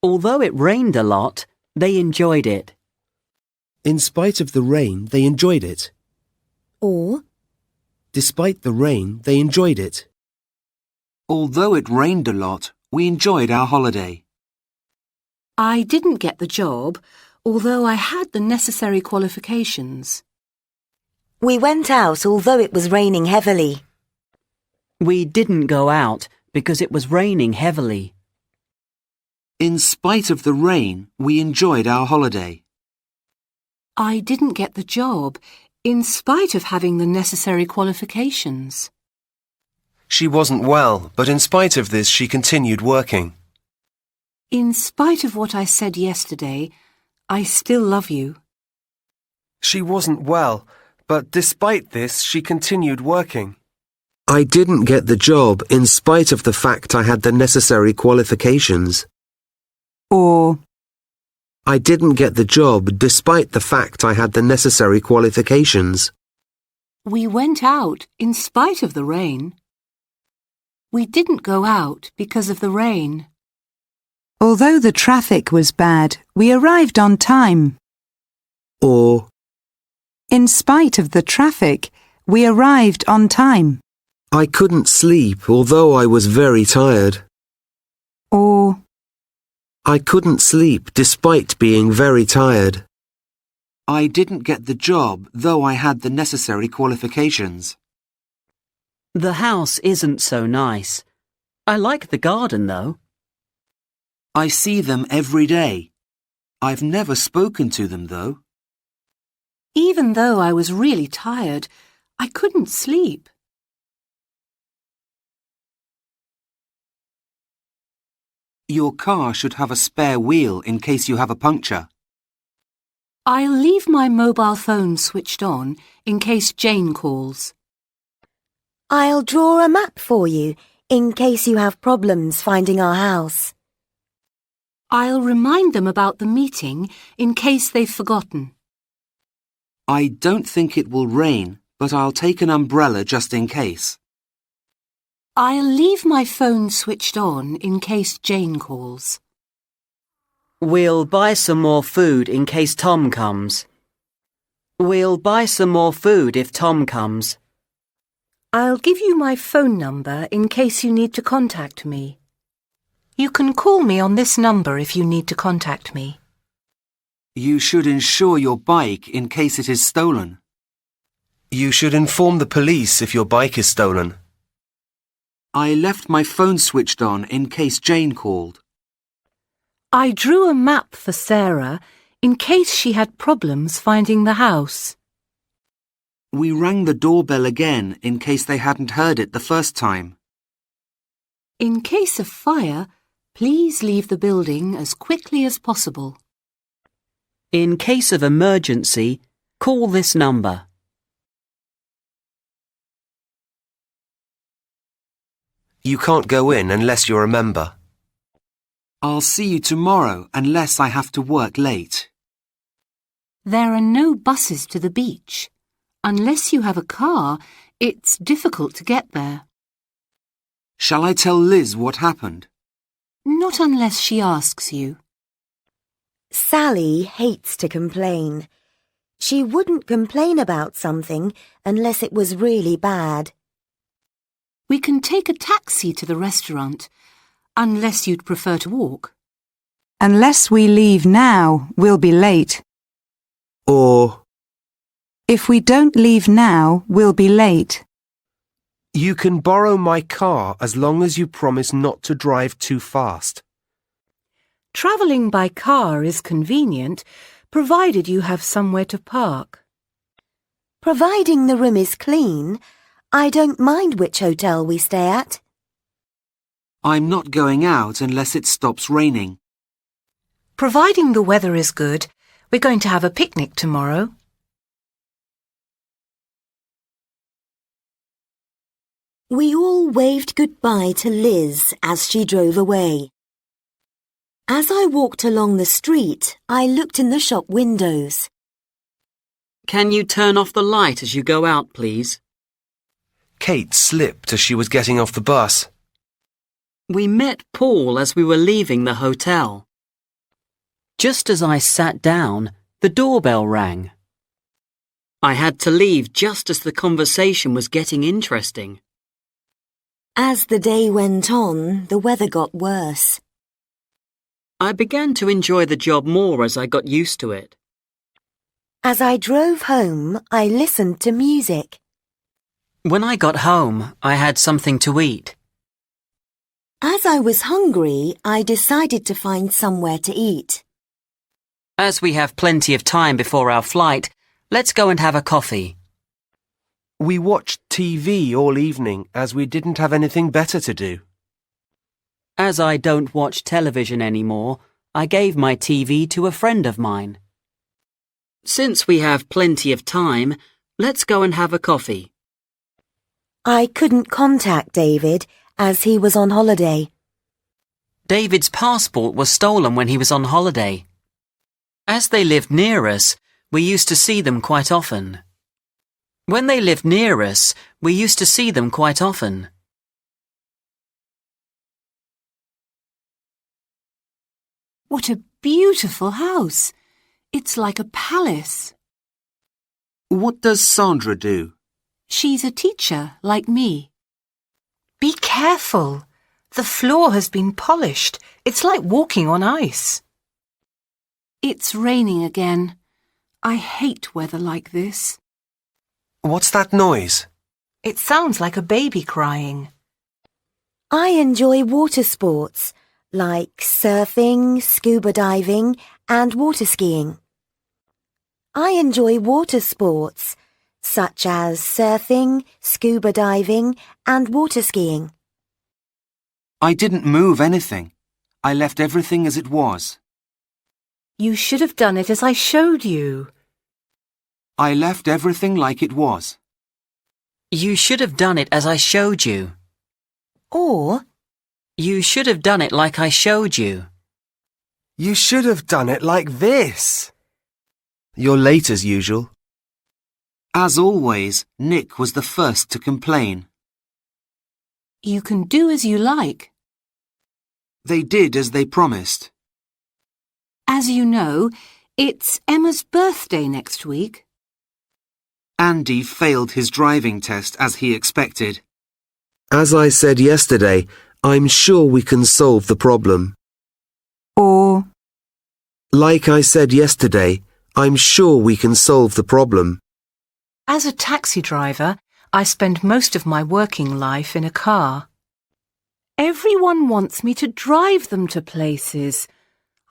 Although it rained a lot, they enjoyed it. In spite of the rain, they enjoyed it. Or, Despite the rain, they enjoyed it. Although it rained a lot, we enjoyed our holiday. I didn't get the job, although I had the necessary qualifications. We went out although it was raining heavily. We didn't go out because it was raining heavily. In spite of the rain, we enjoyed our holiday. I didn't get the job, in spite of having the necessary qualifications. She wasn't well, but in spite of this, she continued working. In spite of what I said yesterday, I still love you. She wasn't well, but despite this, she continued working. I didn't get the job in spite of the fact I had the necessary qualifications. Or, I didn't get the job despite the fact I had the necessary qualifications. We went out in spite of the rain. We didn't go out because of the rain. although the traffic was bad, we arrived on time. Or, In spite of the traffic, we arrived on time. I couldn't sleep although I was very tired. Or, I couldn't sleep despite being very tired. I didn't get the job though I had the necessary qualifications. The house isn't so nice. I like the garden, though. I see them every day. I've never spoken to them, though. Even though I was really tired, I couldn't sleep. Your car should have a spare wheel in case you have a puncture. I'll leave my mobile phone switched on in case Jane calls. I'll draw a map for you in case you have problems finding our house. I'll remind them about the meeting in case they've forgotten. I don't think it will rain, but I'll take an umbrella just in case. I'll leave my phone switched on in case Jane calls. We'll buy some more food in case Tom comes. We'll buy some more food if Tom comes. I'll give you my phone number in case you need to contact me. You can call me on this number if you need to contact me. You should insure your bike in case it is stolen. You should inform the police if your bike is stolen. I left my phone switched on in case Jane called. I drew a map for Sarah in case she had problems finding the house. We rang the doorbell again in case they hadn't heard it the first time. In case of fire, please leave the building as quickly as possible. In case of emergency, call this number. You can't go in unless you're a member. I'll see you tomorrow unless I have to work late. There are no buses to the beach. Unless you have a car, it's difficult to get there. Shall I tell Liz what happened? Not unless she asks you. Sally hates to complain. She wouldn't complain about something unless it was really bad. We can take a taxi to the restaurant, unless you'd prefer to walk. unless we leave now, we'll be late. Or, If we don't leave now, we'll be late. You can borrow my car as long as you promise not to drive too fast. Travelling by car is convenient, provided you have somewhere to park. Providing the room is clean, I don't mind which hotel we stay at. I'm not going out unless it stops raining. Providing the weather is good, we're going to have a picnic tomorrow. We all waved goodbye to Liz as she drove away. As I walked along the street, I looked in the shop windows. Can you turn off the light as you go out, please? Kate slipped as she was getting off the bus. We met Paul as we were leaving the hotel. Just as I sat down, the doorbell rang. I had to leave just as the conversation was getting interesting. As the day went on, the weather got worse. I began to enjoy the job more as I got used to it. As I drove home, I listened to music. When I got home, I had something to eat. As I was hungry, I decided to find somewhere to eat. As we have plenty of time before our flight, let's go and have a coffee. We watched TV all evening as we didn't have anything better to do. As I don't watch television anymore, I gave my TV to a friend of mine. Since we have plenty of time, let's go and have a coffee. I couldn't contact David as he was on holiday. David's passport was stolen when he was on holiday. As they lived near us, we used to see them quite often. When they lived near us, we used to see them quite often. What a beautiful house! It's like a palace. What does Sandra do? She's a teacher, like me. Be careful. The floor has been polished. It's like walking on ice. It's raining again. I hate weather like this. What's that noise? It sounds like a baby crying. I enjoy water sports like surfing, scuba diving, and water skiing. I enjoy water sports such as surfing, scuba diving, and water skiing. I didn't move anything. I left everything as it was. You should have done it as I showed you. I left everything like it was. You should have done it as I showed you. Or, You should have done it like I showed you. You should have done it like this. You're late as usual. As always, Nick was the first to complain. You can do as you like. They did as they promised. As you know, it's Emma's birthday next week. Andy failed his driving test as he expected. As I said yesterday, I'm sure we can solve the problem. Or, Like I said yesterday, I'm sure we can solve the problem. as a taxi driver, I spend most of my working life in a car. Everyone wants me to drive them to places.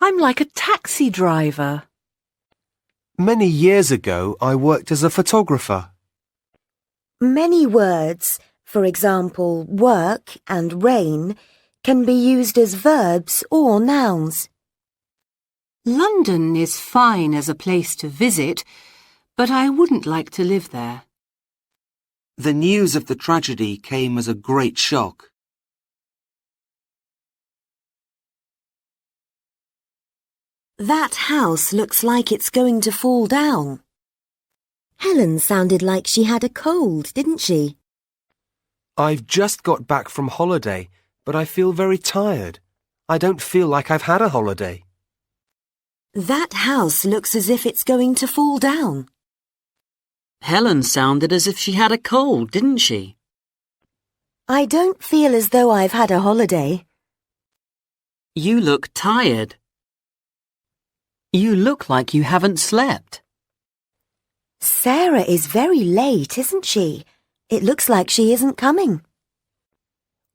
I'm like a taxi driver. Many years ago, I worked as a photographer. many words, for example, work and rain, can be used as verbs or nouns. London is fine as a place to visit, but I wouldn't like to live there. The news of the tragedy came as a great shock. That house looks like it's going to fall down. Helen sounded like she had a cold, didn't she? I've just got back from holiday, but I feel very tired. I don't feel like I've had a holiday. That house looks as if it's going to fall down. Helen sounded as if she had a cold, didn't she? I don't feel as though I've had a holiday. You look tired. You look like you haven't slept. Sarah is very late, isn't she? It looks like she isn't coming.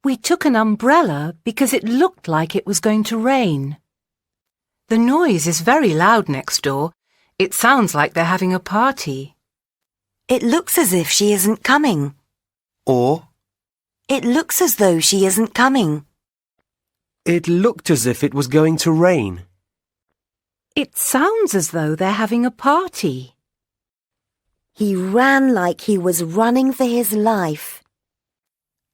We took an umbrella because it looked like it was going to rain. The noise is very loud next door. It sounds like they're having a party. It looks as if she isn't coming. Or, It looks as though she isn't coming. it looked as if it was going to rain. It sounds as though they're having a party. He ran like he was running for his life.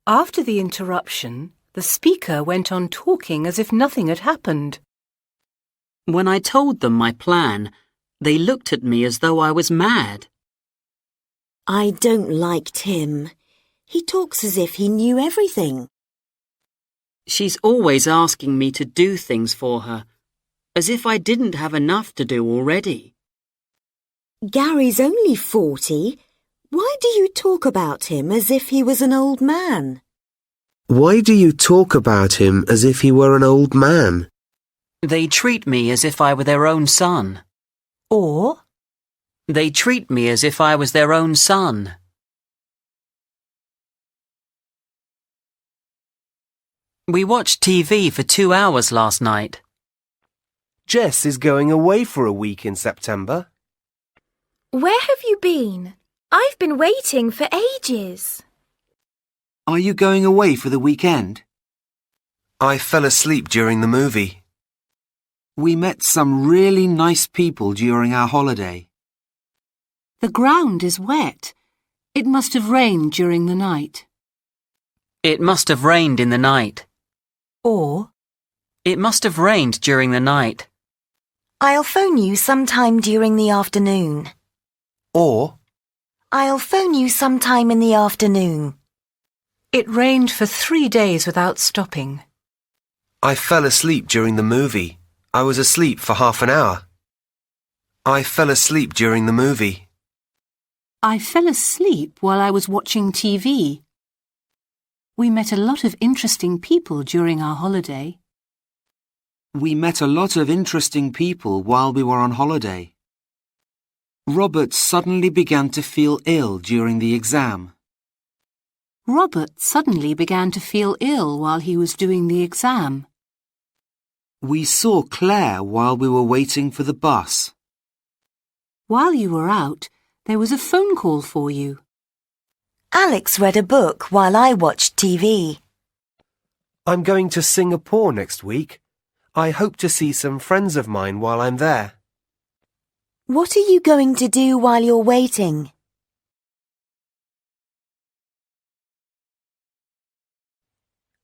After the interruption, the speaker went on talking as if nothing had happened. When I told them my plan, they looked at me as though I was mad. I don't like Tim. He talks as if he knew everything. She's always asking me to do things for her. as if I didn't have enough to do already. Gary's only 40. Why do you talk about him as if he was an old man? Why do you talk about him as if he were an old man? They treat me as if I were their own son. Or, They treat me as if I was their own son. We watched TV for 2 hours last night. Jess is going away for a week in September. Where have you been? I've been waiting for ages. Are you going away for the weekend? I fell asleep during the movie. We met some really nice people during our holiday. the ground is wet. It must have rained during the night. It must have rained in the night. Or, It must have rained during the night. I'll phone you sometime during the afternoon. Or, I'll phone you sometime in the afternoon. it rained for 3 days without stopping. I fell asleep during the movie. I was asleep for half an hour. I fell asleep during the movie. I fell asleep while I was watching TV. We met a lot of interesting people during our holiday. We met a lot of interesting people while we were on holiday. Robert suddenly began to feel ill during the exam. Robert suddenly began to feel ill while he was doing the exam. We saw Claire while we were waiting for the bus. While you were out, there was a phone call for you. Alex read a book while I watched TV. I'm going to Singapore next week. I hope to see some friends of mine while I'm there. What are you going to do while you're waiting?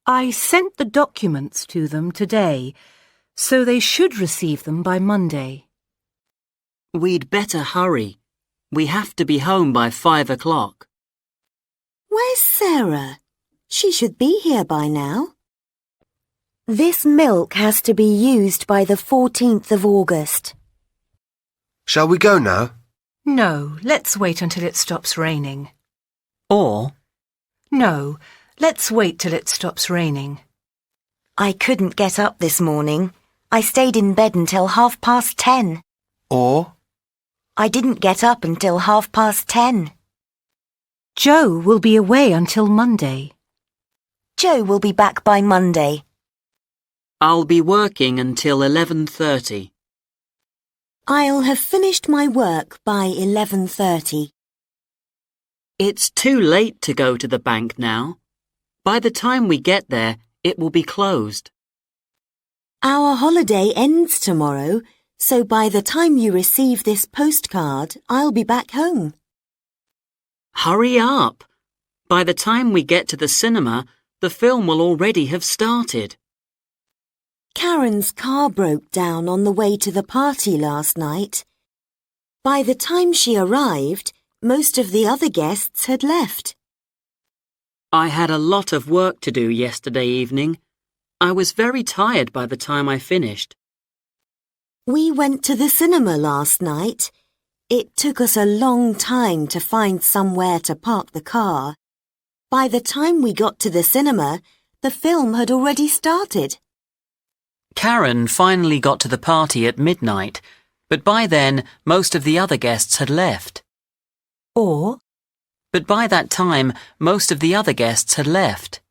I sent the documents to them today, so they should receive them by Monday. We'd better hurry. We have to be home by 5 o'clock. Where's Sarah? She should be here by now. This milk has to be used by the 14th of August. Shall we go now? No, let's wait until it stops raining. Or, No, let's wait till it stops raining. I couldn't get up this morning. I stayed in bed until 10:30. Or, I didn't get up until 10:30. Joe will be away until Monday. Joe will be back by Monday. I'll be working until 11:30. I'll have finished my work by 11:30. It's too late to go to the bank now. By the time we get there, it will be closed. Our holiday ends tomorrow, so by the time you receive this postcard, I'll be back home. Hurry up! By the time we get to the cinema, the film will already have started. Karen's car broke down on the way to the party last night. By the time she arrived, most of the other guests had left. I had a lot of work to do yesterday evening. I was very tired by the time I finished. We went to the cinema last night. It took us a long time to find somewhere to park the car. By the time we got to the cinema, the film had already started. Karen finally got to the party at midnight, but by then most of the other guests had left. Or, But by that time, most of the other guests had left.